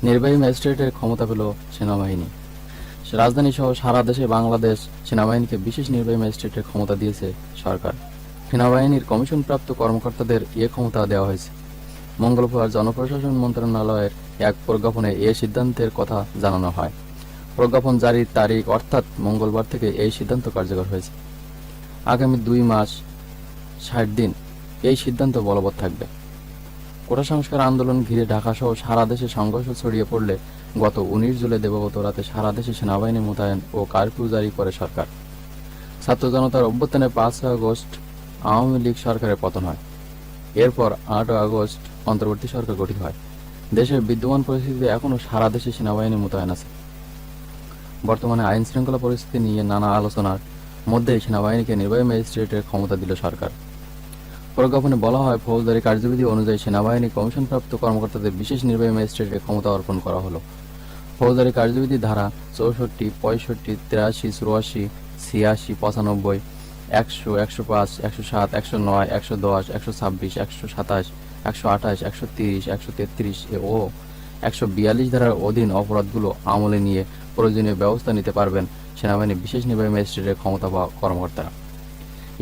নির্বাহী ম্যাজিস্ট্রেটের ক্ষমতা পেল সেনাবাহিনী। রাজধানী সহ সারা দেশে বাংলাদেশ সেনাবাহিনীকে বিশেষ নির্বাহী ম্যাজিস্ট্রেটের ক্ষমতা দিয়েছে সরকার। সেনাবাহিনীর কমিশনপ্রাপ্ত কর্মকর্তাদের এ ক্ষমতা দেওয়া হয়েছে। মঙ্গলবার জনপ্রশাসন মন্ত্রণালয়ের এক প্রজ্ঞাপনে এ সিদ্ধান্তের কথা জানানো হয়। প্রজ্ঞাপন জারির তারিখ অর্থাৎ মঙ্গলবার থেকে এই সিদ্ধান্ত কার্যকর হয়েছে। আগামী 2 মাস 60 দিন এই সিদ্ধান্ত বলবৎ থাকবে। কোটা সংস্কার আন্দোলন ঘিরে ঢাকাসহ সারা দেশে সংঘর্ষ ছড়িয়ে পড়লে গত 19 জুলাই দিবাগত রাতে সারা দেশে সেনাবাহিনী মোতায়েন ও কারফিউ জারি করে সরকার। ছাত্র জনতার অভ্যুত্থানে 5 আগস্ট আওয়ামী লীগ সরকারের পতন হয়। এরপর 8 আগস্ট অন্তর্বর্তী সরকার গঠিত হয়। দেশের বিদ্যমান পরিস্থিতিতে এখনও সারা দেশে সেনাবাহিনী মোতায়েন আছে। বর্তমানে আইন শৃঙ্খলা পরিস্থিতি নিয়ে নানা আলোচনার মধ্যে সেনাবাহিনীকে নির্বাহী ম্যাজিস্ট্রেটের ক্ষমতা দিল সরকার। প্রজ্ঞাপনে বলা হয়, ফৌজদারি কার্যবিধি অনুযায়ী সেনাবাহিনী কমিশনপ্রাপ্ত কর্মকর্তাদের বিশেষ নির্বাহী ম্যাজিস্ট্রেটের ক্ষমতা অর্পণ করা হলো। ফৌজদারি কার্যবিধি ধারা 64, 65, 83, 84, 86, 95, 100, 105, 107, 109, 110, 126, 127, 128, 130, 133 ও 142 ধারার অধীন অপরাধগুলো আমলে নিয়ে প্রয়োজনীয় ব্যবস্থা নিতে পারবেন সেনাবাহিনীর বিশেষ নির্বাহী ম্যাজিস্ট্রেটের ক্ষমতা পাওয়া কর্মকর্তারা।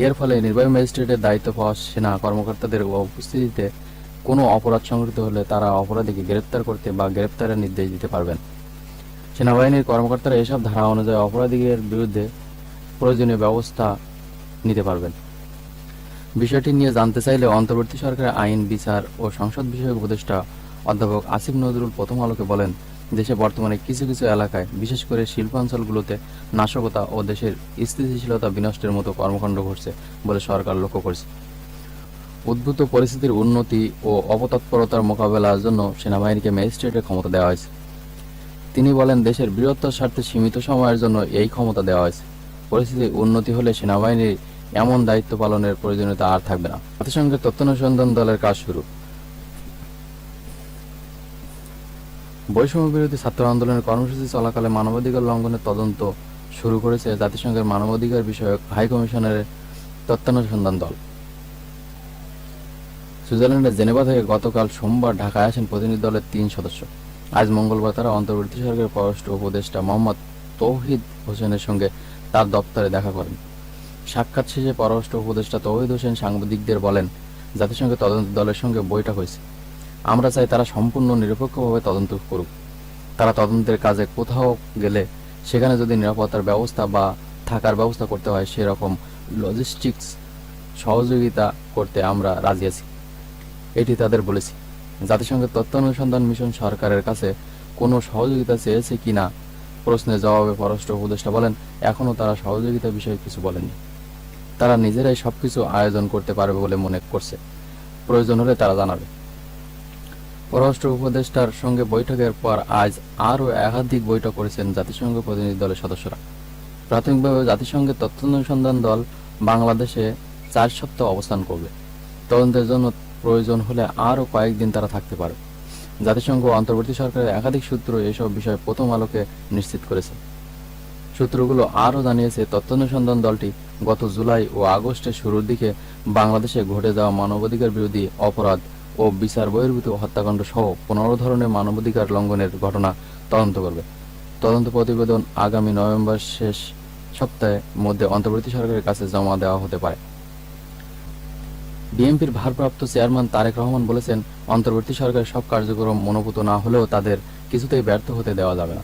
এর ফলে নির্বাহী ম্যাজিস্ট্রেটের দায়িত্ব পাওয়া সেনা কর্মকর্তাদের উপস্থিতিতে কোনো অপরাধ সংঘটিত হলে তারা অপরাধীকে গ্রেপ্তার করতে বা গ্রেপ্তারের নির্দেশ দিতে পারবেন। সেনাবাহিনীর কর্মকর্তারা এসব ধারা অনুযায়ী অপরাধীদের বিরুদ্ধে প্রয়োজনীয় ব্যবস্থা নিতে পারবেন। বিষয়টি নিয়ে জানতে চাইলে অন্তর্বর্তী সরকারের আইন, বিচার ও সংসদ বিষয়ক উপদেষ্টা অধ্যাপক আসিফ নজরুল প্রথম আলোকে বলেন, দেশে বর্তমানে কিছু কিছু এলাকায় বিশেষ করে শিল্পাঞ্চলগুলোতে নাশকতা ও দেশের স্থিতিশীলতা বিনষ্টের মতো কর্মকাণ্ড ঘটছে বলে সরকার লক্ষ্য করছে। উদ্ভূত পরিস্থিতির উন্নতি ও অপতৎপরতার মোকাবেলার জন্য সেনাবাহিনীকে ম্যাজিস্ট্রেটের ক্ষমতা দেওয়া হয়েছে। তিনি বলেন, দেশের বৃহত্তর স্বার্থে সীমিত সময়ের জন্য এই ক্ষমতা দেওয়া হয়েছে। পরিস্থিতির উন্নতি হলে সেনাবাহিনীর এমন দায়িত্ব পালনের প্রয়োজনীয়তা আর থাকবে না। জাতিসংঘের তথ্য অনুসন্ধান দলের কাজ শুরু। বৈষম্য বিরোধী ছাত্র আন্দোলনের কর্মসূচি চলাকালে মানবাধিকার লঙ্ঘনের তদন্ত শুরু করেছে জাতিসংঘের মানবাধিকার বিষয়ক হাই কমিশনের তথ্যানুসন্ধান দল। সুইজারল্যান্ডের জেনেভা থেকে গতকাল সোমবার ঢাকায় আসেন প্রতিনিধি দলের 3 সদস্য। আজ মঙ্গলবার তারা অন্তর্বর্তী সরকারের পররাষ্ট্র উপদেষ্টা মোহাম্মদ তৌহিদ হোসেনের সঙ্গে তার দপ্তরে দেখা করেন। সাক্ষাৎ শেষে পররাষ্ট্র উপদেষ্টা তৌহিদ হোসেন সাংবাদিকদের বলেন, জাতিসংঘের তদন্ত দলের সঙ্গে বৈঠক হয়েছে। আমরা চাই তারা সম্পূর্ণ নিরপেক্ষভাবে তদন্ত করুক। তারা তদন্তের কাজে কোথাও গেলে সেখানে যদি নিরাপত্তার ব্যবস্থা বা থাকার ব্যবস্থা করতে হয় সেরকম লজিস্টিক্স সহযোগিতা করতে আমরা রাজি আছি, এটি তাদের বলেছি। জাতিসংঘের তথ্য অনুসন্ধান মিশন সরকারের কাছে কোনো সহযোগিতা চেয়েছে কিনা প্রশ্নের জবাবে পররাষ্ট্র উপদেষ্টা বলেন, এখনও তারা সহযোগিতার বিষয়ে কিছু বলেনি। তারা নিজেরাই সবকিছু আয়োজন করতে পারবে বলে মনে করছে, প্রয়োজন হলে তারা জানাবে। পররাষ্ট্র উপদেষ্টার সঙ্গে বৈঠকের পর আজ আরও একাধিক বৈঠক করেছেন জাতিসংঘ প্রতিনিধি দলের সদস্যরা। প্রাথমিকভাবে জাতিসংঘের তথ্য অনুসন্ধান দল বাংলাদেশে 4 সপ্তাহ অবস্থান করবে। তদন্তের জন্য প্রয়োজন হলে আরও কয়েকদিন তারা থাকতে পারে। জাতিসংঘ অন্তর্বর্তী সরকারের একাধিক সূত্র এসব বিষয়ে প্রথম আলোকে নিশ্চিত করেছে। সূত্রগুলো আরও জানিয়েছে, তথ্য অনুসন্ধান দলটি গত জুলাই ও আগস্টের শুরুর দিকে বাংলাদেশে ঘটে যাওয়া মানবাধিকার বিরোধী অপরাধ ও বিচার বহির্ভূত হত্যাকাণ্ড সহ 15 ধরনের মানবাধিকার লঙ্ঘনের ঘটনা তদন্ত করবে। তদন্ত প্রতিবেদন আগামী নভেম্বর শেষ সপ্তাহের মধ্যে অন্তর্বর্তী সরকারের কাছে জমা দেওয়া হতে পারে। বিএনপির ভারপ্রাপ্ত চেয়ারম্যান তারেক রহমান বলেছেন, অন্তর্বর্তী সরকারের সব কার্যক্রম মনোভূত না হলেও তাদের কিছুতেই ব্যর্থ হতে দেওয়া যাবে না।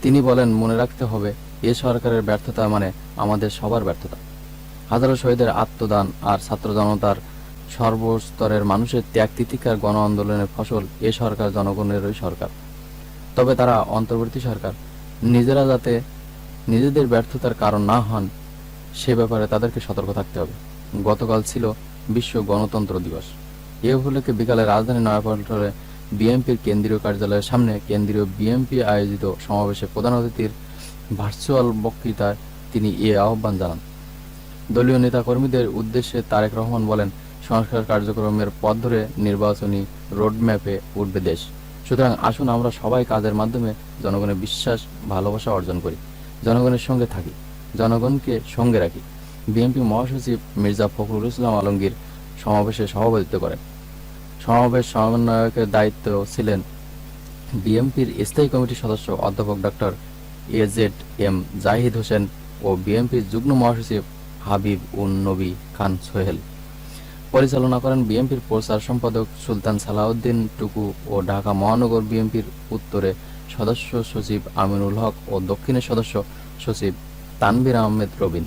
তিনি বলেন, মনে রাখতে হবে, এ সরকারের ব্যর্থতা মানে আমাদের সবার ব্যর্থতা। হাজারো শহীদের আত্মদান আর ছাত্র জনতার সর্বস্তরের মানুষের ত্যাগ তিতিক্ষার গণ আন্দোলনের ফসল এ সরকার জনগণেরই সরকার। তবে তারা অন্তর্বর্তী সরকার নিজেরা যাতে নিজেদের ব্যর্থতার কারণ না হন সে ব্যাপারে তাদেরকে সতর্ক থাকতে হবে। গতকাল ছিল বিশ্ব গণতন্ত্র দিবস। এ উপলক্ষে বিকালে রাজধানী নয়াপল্টনে বিএনপির কেন্দ্রীয় কার্যালয়ের সামনে কেন্দ্রীয় বিএনপি আয়োজিত সমাবেশে প্রধান অতিথির ভার্চুয়াল বক্তৃতায় তিনি এ আহ্বান জানান। দলীয় নেতাকর্মীদের উদ্দেশ্যে তারেক রহমান বলেন, সংস্কার কার্যক্রমের পথ ধরে নির্বাচনী রোডম্যাপে উঠবে দেশ। সুতরাং আসুন আমরা সবাই কাজের মাধ্যমে জনগণের বিশ্বাস, ভালোবাসা অর্জন করি, জনগণের সঙ্গে থাকি, জনগণকে সঙ্গে রাখি। বিএনপি মহাসচিব মির্জা ফখরুল ইসলাম আলমগীর সমাবেশে সভাপতিত্ব করেন। সমাবেশ সমন্বয়কের দায়িত্ব ছিলেন বিএনপির স্থায়ী কমিটির সদস্য অধ্যাপক ডক্টর এজেড.এম জাহিদ হোসেন ও বিএনপির যুগ্ম মহাসচিব হাবিব উন নবী খান সোহেল। পরিচালনা করেন বিএনপির প্রচার সম্পাদক সুলতান সালাউদ্দিন টুকু ও ঢাকা মহানগর বিএনপির উত্তরে সদস্য সচিব আমিনুল হক ও দক্ষিণের সদস্য সচিব তানভীর আহমেদ রবিন।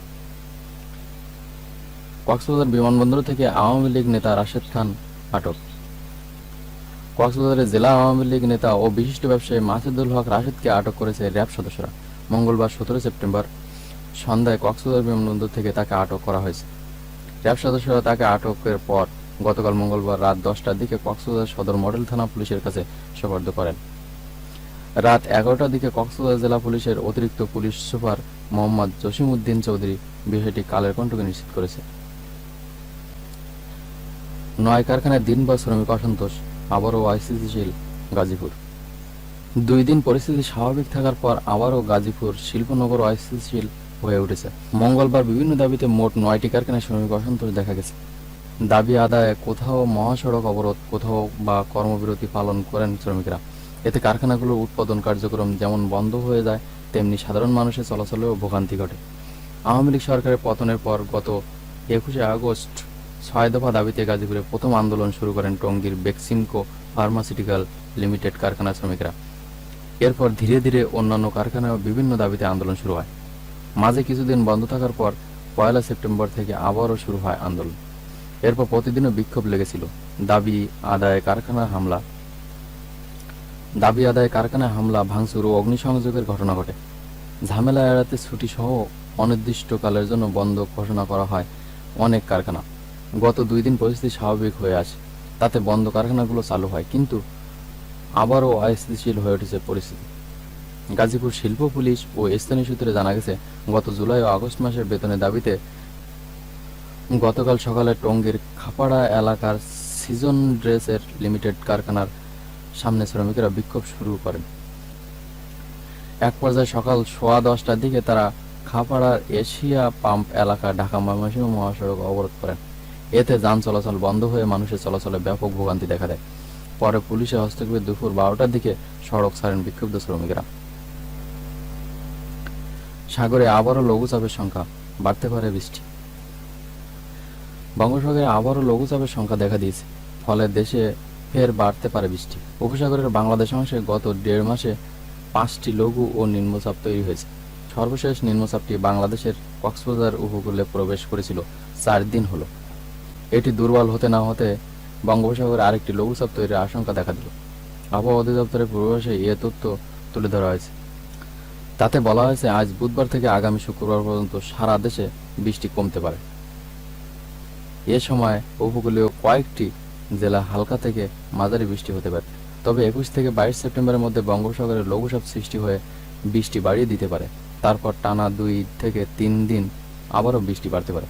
কক্সবাজার বিমানবন্দর থেকে আওয়ামী লীগ নেতা রাশেদ খান আটক। কক্সবাজারের জেলা আওয়ামী লীগ নেতা ও বিশিষ্ট ব্যবসায়ী মাসুদুল হক রাশেদকে আটক করেছে র্যাব সদস্যরা। মঙ্গলবার 17 সেপ্টেম্বর সন্ধ্যায় কক্সবাজার বিমানবন্দর থেকে তাকে আটক করা হয়েছে। র্যাব সদস্যরা তাকে আটকের পর গতকাল মঙ্গলবার রাত 10টার দিকে কক্সবাজার সদর মডেল থানা পুলিশের কাছে সোপর্দ করেন। রাত 11টার দিকে কক্সবাজার জেলা পুলিশের অতিরিক্ত পুলিশ সুপার মোহাম্মদ জসিমউদ্দিন চৌধুরী বিষয়টি কালের কণ্ঠকে নিশ্চিত করেছে। 9 কারখানায় দিনভর শ্রমিক অসন্তোষ, আবারও অস্থিতিশীল গাজীপুর। 2 দিন পরিস্থিতি স্বাভাবিক থাকার পর আবারও গাজীপুর শিল্পনগর অস্থিতিশীল হয়ে উঠেছে। মঙ্গলবার বিভিন্ন দাবিতে মোট 9টি কারখানায় শ্রমিক অসন্তোষ দেখা গেছে। দাবি আদায়ে কোথাও মহাসড়ক অবরোধ, কোথাও বা কর্মবিরতি পালন করেন শ্রমিকরা। এতে কারখানাগুলোর উৎপাদন কার্যক্রম যেমন বন্ধ হয়ে যায়, তেমনি সাধারণ মানুষের চলাচলেও ভোগান্তি ঘটে। আওয়ামী লীগ সরকারের পতনের পর গত 21শে আগস্ট 6 দফা দাবিতে গাজীপুরে প্রথম আন্দোলন শুরু করেন টঙ্গীর বেক্সিমকো ফার্মাসিউটিক্যাল লিমিটেড কারখানার শ্রমিকরা। এরপর ধীরে ধীরে অন্যান্য কারখানায়ও বিভিন্ন দাবিতে আন্দোলন শুরু হয়। মাঝে কিছুদিন বন্ধ থাকার পর 1 সেপ্টেম্বর থেকে আবারও শুরু হয় আন্দোলন। এরপর প্রতিদিনও বিক্ষোভ লেগেছিল। দাবি আদায়ে কারখানায় হামলা, ভাঙচুর ও অগ্নিসংযোগের ঘটনা ঘটে। ঝামেলা এড়াতে ছুটি সহ অনির্দিষ্টকালের জন্য বন্ধ ঘোষণা করা হয় অনেক কারখানা। গত 2 দিন পরিস্থিতি স্বাভাবিক হয়ে আসে, তাতে বন্ধ কারখানাগুলো চালু হয়, কিন্তু আবারও অস্থিতিশীল হয়ে উঠেছে পরিস্থিতি। গাজীপুর শিল্প পুলিশ ও স্থানীয় সূত্রে জানা গেছে, গত জুলাই ও আগস্ট মাসের বেতনের দাবিতে গতকাল সকালে টঙ্গীর খাপাড়া এলাকার সিজন ড্রেসের লিমিটেড কারখানার সামনে শ্রমিকেরা বিক্ষোভ শুরু করেন। এক পর্যায়ে সকাল 10:15টার দিকে তারা খাপাড়ার এশিয়া পাম্প এলাকা ঢাকা ময়মনসিংহ মহাসড়ক অবরোধ করেন। এতে যান চলাচল বন্ধ হয়ে মানুষের চলাচলে ব্যাপক ভোগান্তি দেখা দেয়। পরে পুলিশের হস্তক্ষেপে দুপুর 12টার দিকে সড়ক ছাড়েন বিক্ষুব্ধ শ্রমিকেরা। সাগরে আবারও লঘুচাপের সংখ্যা, বাড়তে পারে বৃষ্টি। বঙ্গোপসাগরে আবারও লঘুচাপের সংখ্যা দেখা দিয়েছে, ফলে দেশে ফের বাড়তে পারে বৃষ্টি। উপসাগরের বাংলাদেশ অংশে গত 1.5 মাসে 5টি লঘু ও নিম্নচাপ তৈরি হয়েছে। সর্বশেষ নিম্নচাপটি বাংলাদেশের কক্সবাজার উপকূলে প্রবেশ করেছিল 4 দিন হলো। এটি দুর্বল হতে না হতে বঙ্গোপসাগরে আরেকটি লঘুচাপ তৈরির আশঙ্কা দেখা দিল। আবহাওয়া অধিদপ্তরের পূর্বাভাসে এ তথ্য তুলে ধরা হয়েছে। তাতে বলা হয়েছে, আজ বুধবার থেকে আগামী শুক্রবার পর্যন্ত সারা দেশে বৃষ্টি কমতে পারে। এ সময় উপকূলীয় কয়েকটি জেলা হালকা থেকে মাঝারি বৃষ্টি হতে পারে। তবে 21 থেকে 22 সেপ্টেম্বরের মধ্যে বঙ্গোপসাগরে লঘুচাপ সৃষ্টি হয়ে বৃষ্টি বাড়িয়ে দিতে পারে। তারপর টানা 2 থেকে 3 দিন আবারও বৃষ্টি বাড়তে পারে।